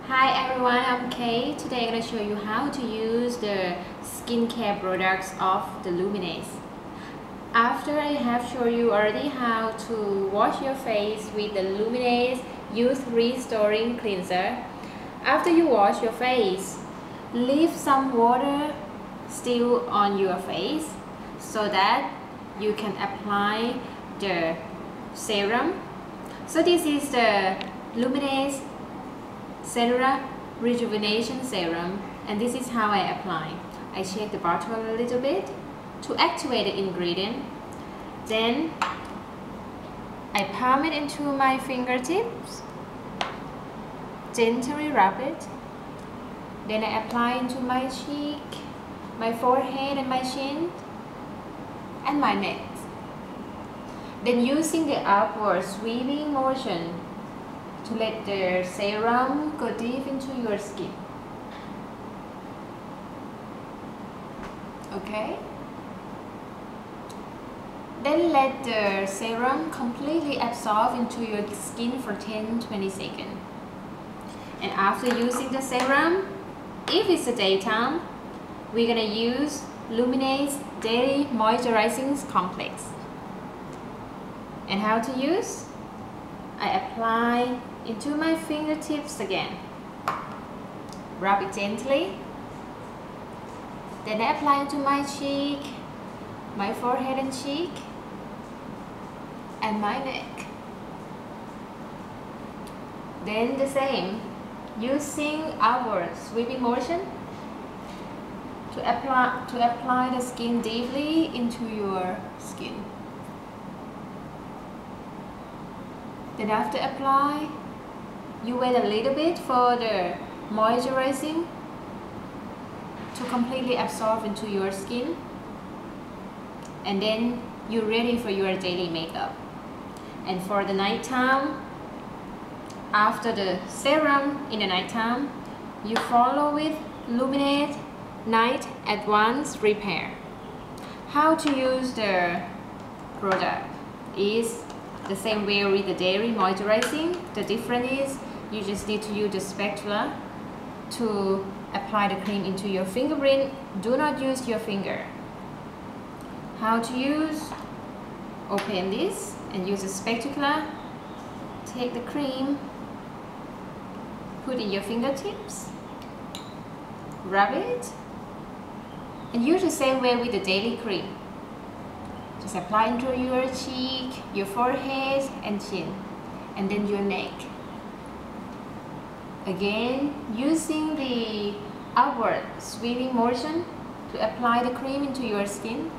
Hi everyone, I'm Kate. Today I'm going to show you how to use the skincare products of the Luminase. After I have shown you already how to wash your face with the Luminase Youth Restoring Cleanser, after you wash your face, leave some water still on your face so that you can apply the serum. So this is the Luminase Cellular Rejuvenation Serum, and this is how I apply. I shake the bottle a little bit to activate the ingredient. Then I palm it into my fingertips, gently rub it. Then I apply into my cheek, my forehead and my chin, and my neck. Then using the upward sweeping motion to let the serum go deep into your skin. Okay? Then let the serum completely absorb into your skin for 10-20 seconds. And after using the serum, if it's the daytime, we're gonna use Luminase Daily Moisturizing Complex. And how to use? I apply into my fingertips again. Rub it gently. Then I apply into my cheek, my forehead and cheek, and my neck. Then the same, using our sweeping motion to apply the skin deeply into your skin. Then after apply, you wait a little bit for the moisturizing to completely absorb into your skin, and then you're ready for your daily makeup. And for the nighttime, after the serum in the nighttime, you follow with Luminase Night Advanced Repair. How to use the product is the same way with the daily moisturizing. The difference is you just need to use the spatula to apply the cream into your fingerprint. Do not use your finger. How to use? Open this and use a spatula. Take the cream, put in your fingertips, rub it, and use the same way with the daily cream. Just apply into your cheek, your forehead and chin, and then your neck. Again, using the upward sweeping motion to apply the cream into your skin.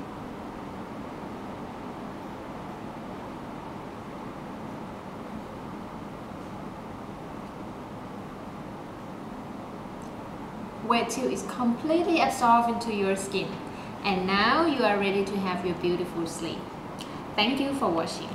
Wait till it's completely absorbed into your skin. And now you are ready to have your beautiful sleep. Thank you for watching.